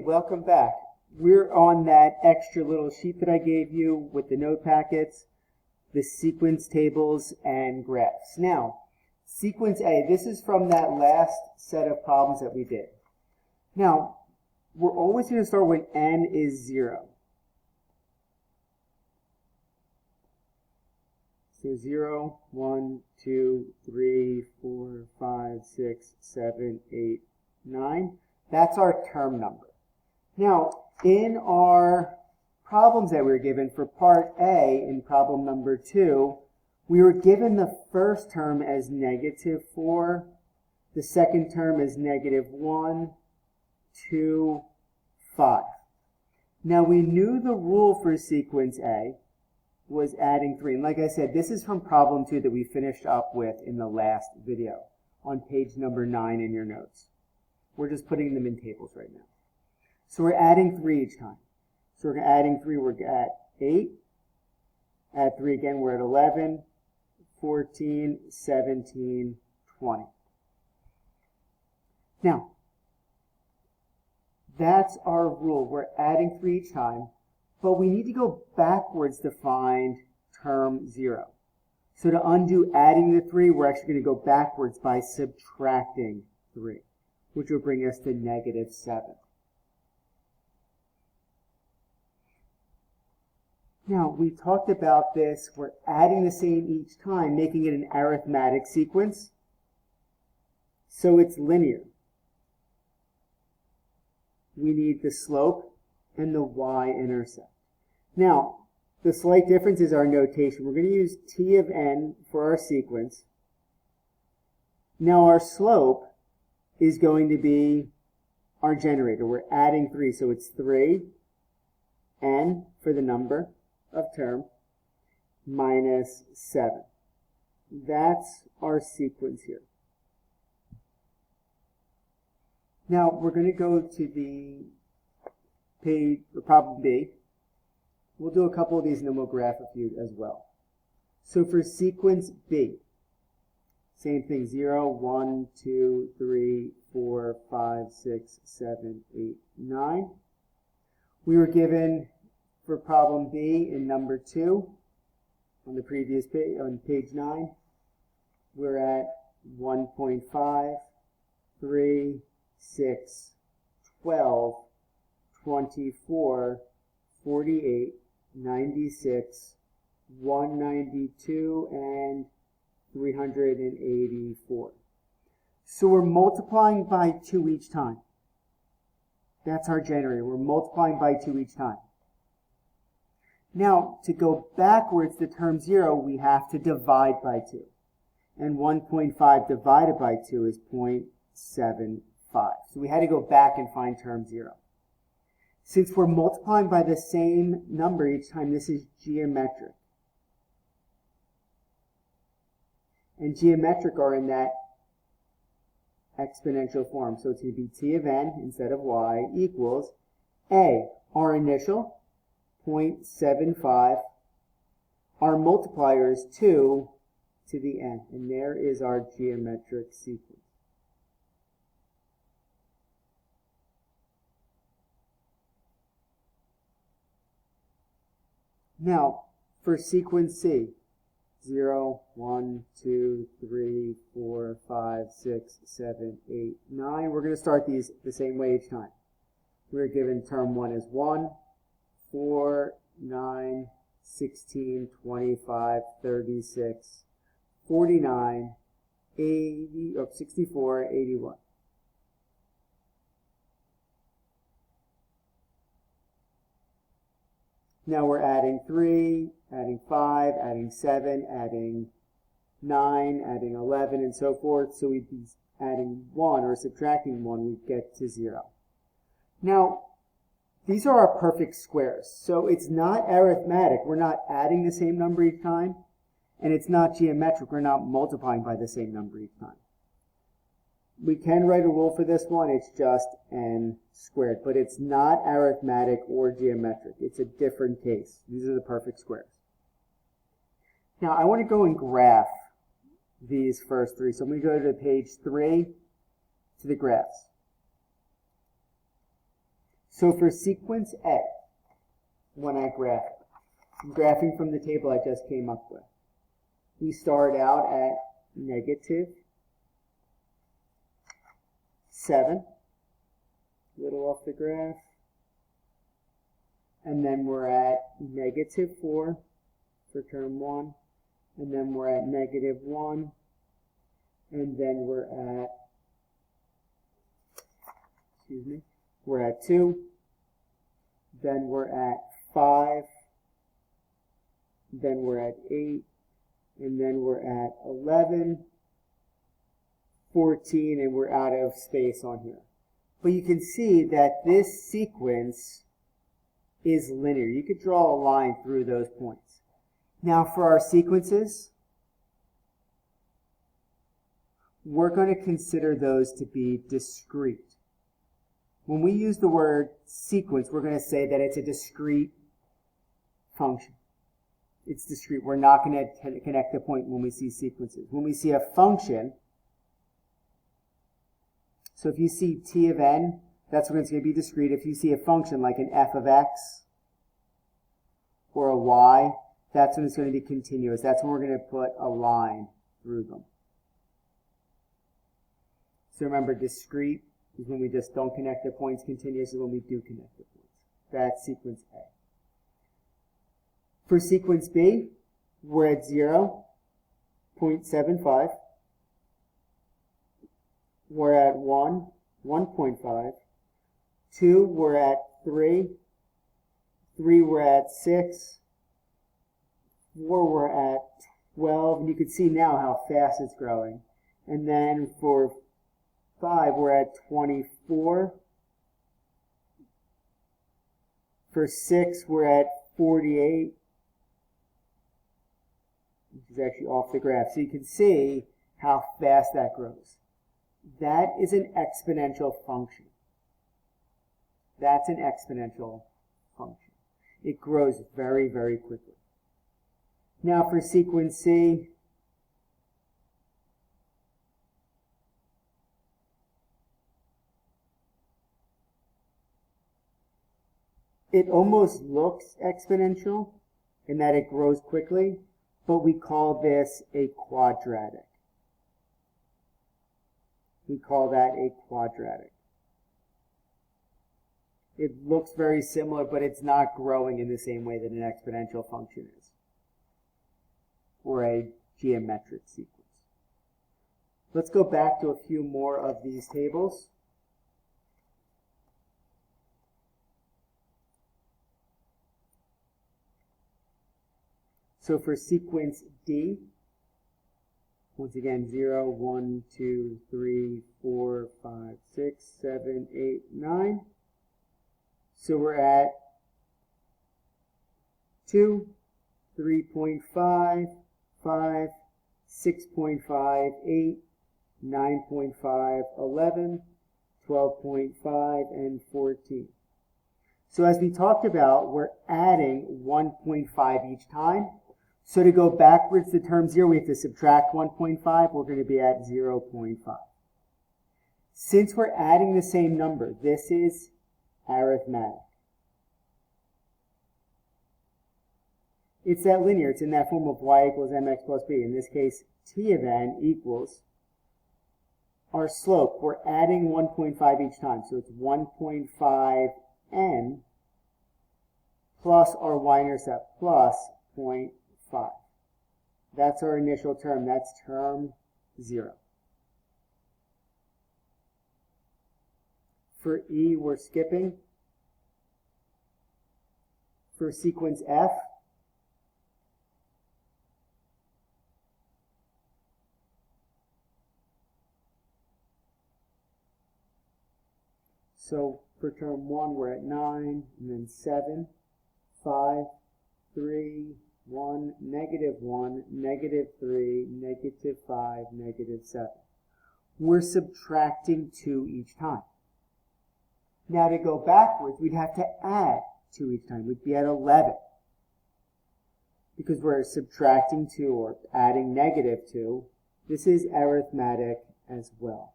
welcome back. We're on that extra little sheet that I gave you with the note packets, the sequence tables, and graphs. Now, sequence A, this is from that last set of problems that we did. Now, we're always going to start when n is 0. So 0, 1, 2, 3, 4, 5, 6, 7, 8, 9. That's our term number. Now, in our problems that we were given for part A in problem number 2, we were given the first term as -4, the second term as -1, 2, 5. Now, we knew the rule for sequence A was adding 3. And like I said, this is from problem 2 that we finished up with in the last video on page number 9 in your notes. We're just putting them in tables right now. So we're adding 3 each time. So we're adding 3, we're at 8. Add 3 again, we're at 11, 14, 17, 20. Now, that's our rule. We're adding 3 each time, but we need to go backwards to find term 0. So to undo adding the 3, we're actually going to go backwards by subtracting 3, which will bring us to -7. Now, we talked about this. We're adding the same each time, making it an arithmetic sequence. So it's linear. We need the slope and the y-intercept. Now, the slight difference is our notation. We're going to use t of n for our sequence. Now, our slope is going to be our generator. We're adding 3, so it's 3, n for the number of term, minus 7. That's our sequence here. Now, we're going to go to the page, or problem B. We'll do a couple of these and then we'll graph a few as well. So for sequence B, same thing, 0, 1, 2, 3, 4, 5, 6, 7, 8, 9. We were given for problem B in number 2 on the previous page, on page 9, we're at 1.5, 3, 6, 12, 24, 48, 96, 192, and 384. So we're multiplying by 2 each time. That's our generator. We're multiplying by 2 each time. Now, to go backwards to term 0, we have to divide by 2. And 1.5 divided by 2 is 0.75. So we had to go back and find term 0. Since we're multiplying by the same number each time, this is geometric. And geometric are in that exponential form. So it's going to be t of n instead of y equals a, our initial, 0.75. Our multiplier is 2 to the n. And there is our geometric sequence. Now, for sequence C, 0, 1, 2, 3, 4, 5, 6, 7, 8, 9. We're going to start these the same way each time. We're given term 1 as 1, 4, 9, 16, 25, 36, 49, 80, 64, 81. Now we're adding 3, adding 5, adding 7, adding 9, adding 11, and so forth. So we'd be adding 1 or subtracting 1, we'd get to 0. Now, these are our perfect squares. So it's not arithmetic. We're not adding the same number each time. And it's not geometric. We're not multiplying by the same number each time. We can write a rule for this one. It's just n squared. But it's not arithmetic or geometric. It's a different case. These are the perfect squares. Now, I want to go and graph these first 3. So I'm going to go to page 3 to the graphs. So for sequence A, when I graph it, I'm graphing from the table I just came up with. We start out at -7, a little off the graph, and then we're at -4 for term 1, and then we're at -1, and then we're at 2, then we're at 5, then we're at 8, and then we're at 11, 14, and we're out of space on here. But you can see that this sequence is linear. You could draw a line through those points. Now for our sequences, we're going to consider those to be discrete. When we use the word sequence, we're going to say that it's a discrete function. It's discrete. We're not going to connect the point when we see sequences. When we see a function, so if you see t of n, that's when it's going to be discrete. If you see a function like an f of x or a y, that's when it's going to be continuous. That's when we're going to put a line through them. So remember, discrete is when we just don't connect the points. Continuous is when we do connect the points. That's sequence A. For sequence B, we're at 0.75. We're at 1, 1.5. 2, we're at 3. 3, we're at 6. 4, we're at 12. And you can see now how fast it's growing. And then for 5, we're at 24. For 6, we're at 48, which is actually off the graph. So you can see how fast that grows. That is an exponential function. That's an exponential function. It grows very, very quickly. Now for sequence C, it almost looks exponential in that it grows quickly, but we call this a quadratic. We call that a quadratic. It looks very similar, but it's not growing in the same way that an exponential function is, or a geometric sequence. Let's go back to a few more of these tables. So for sequence D, once again, 0, 1, 2, 3, 4, 5, 6, 7, 8, 9. So we're at 2, 3.5, 5, 6.5, 8, 9.5, 11, 12.5, and 14. So as we talked about, we're adding 1.5 each time. So to go backwards to term 0, we have to subtract 1.5. We're going to be at 0.5. Since we're adding the same number, this is arithmetic. It's that linear. It's in that form of y equals mx plus b. In this case, t of n equals our slope. We're adding 1.5 each time. So it's 1.5n plus our y-intercept plus 0.5. That's our initial term. That's term 0. For E, we're skipping. For sequence F, so for term 1, we're at 9, and then 7, 5, 3, 1, -1, -3, -5, -7. We're subtracting 2 each time. Now to go backwards, we'd have to add 2 each time. We'd be at 11. Because we're subtracting 2 or adding -2, this is arithmetic as well.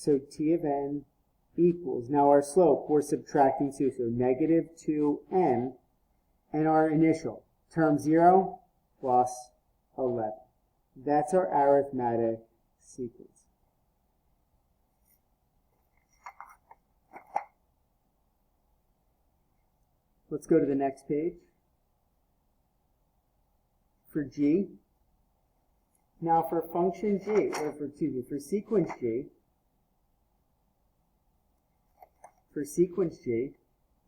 So t of n equals, now our slope, we're subtracting 2, so negative 2n, and our initial, term 0 plus 11. That's our arithmetic sequence. Let's go to the next page. For g, now for function g, or for sequence g,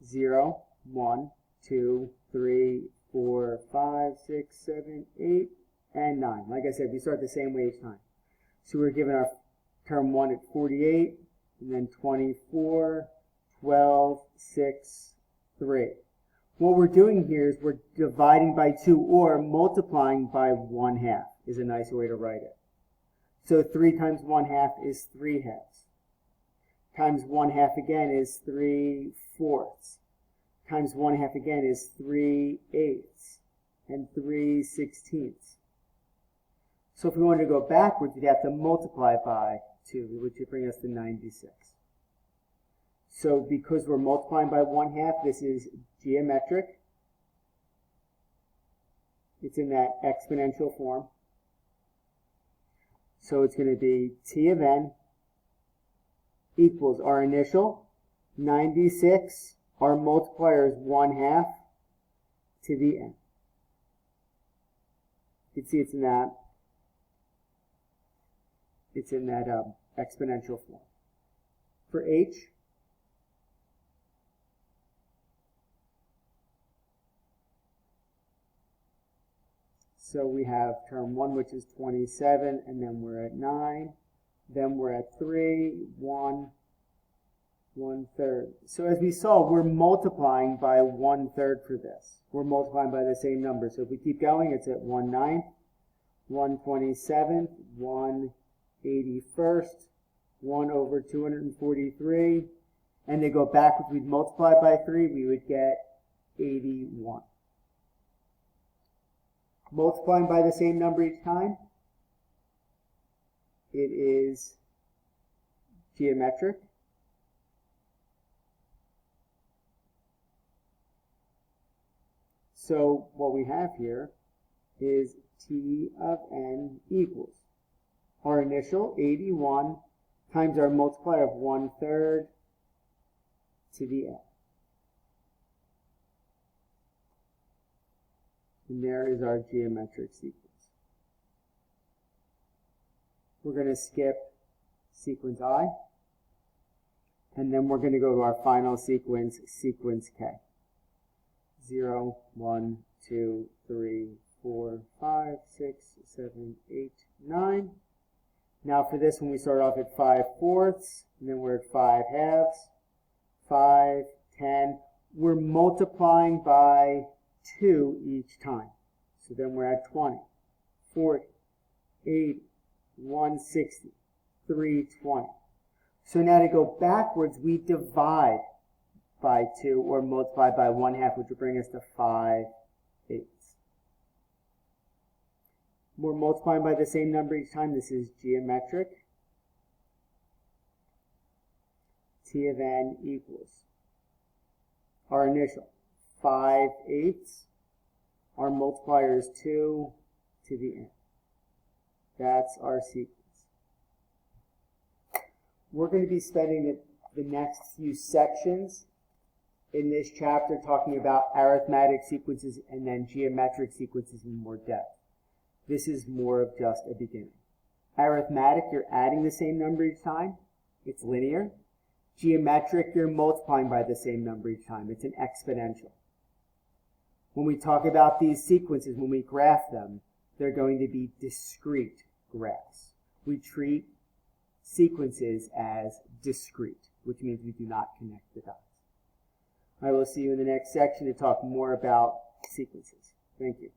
0, 1, 2, 3, 4, 5, 6, 7, 8, and 9. Like I said, we start the same way each time. So we're given our term 1 at 48, and then 24, 12, 6, 3. What we're doing here is we're dividing by 2 or multiplying by 1/2 is a nice way to write it. So 3 times 1/2 is 3/2. Times 1/2 again is 3/4. Times 1/2 again is 3/8 and 3/16. So if we wanted to go backwards, we'd have to multiply by 2, which would bring us to 96. So because we're multiplying by 1/2, this is geometric. It's in that exponential form. So it's going to be t of n equals our initial, 96. Our multiplier is 1/2 to the n. You can see it's in that exponential form. For h, so we have term 1, which is 27, and then we're at 9. Then we're at 3, 1, 1/3. So as we saw, we're multiplying by 1/3 for this. We're multiplying by the same number. So if we keep going, it's at 1/9, 1/27, 1/81, 1/243. And they go backwards, we'd multiply by 3, we would get 81. Multiplying by the same number each time, it is geometric. So what we have here is t of n equals our initial, 81, times our multiplier of 1/3 to the n. And there is our geometric sequence. We're going to skip sequence I, and then we're going to go to our final sequence, sequence K. 0, 1, 2, 3, 4, 5, 6, 7, 8, 9. Now for this one, we start off at 5/4, and then we're at 5/2, 5, 10. We're multiplying by 2 each time. So then we're at 20, 40, 80, 160, 320. So now to go backwards, we divide by 2 or multiply by 1/2, which will bring us to 5/8. We're multiplying by the same number each time. This is geometric. T of n equals our initial, 5/8. Our multiplier is 2 to the n. That's our sequence. We're going to be spending the next few sections in this chapter talking about arithmetic sequences and then geometric sequences in more depth. This is more of just a beginning. Arithmetic, you're adding the same number each time. It's linear. Geometric, you're multiplying by the same number each time. It's an exponential. When we talk about these sequences, when we graph them, they're going to be discrete graphs. We treat sequences as discrete, which means we do not connect the dots. I will see you in the next section to talk more about sequences. Thank you.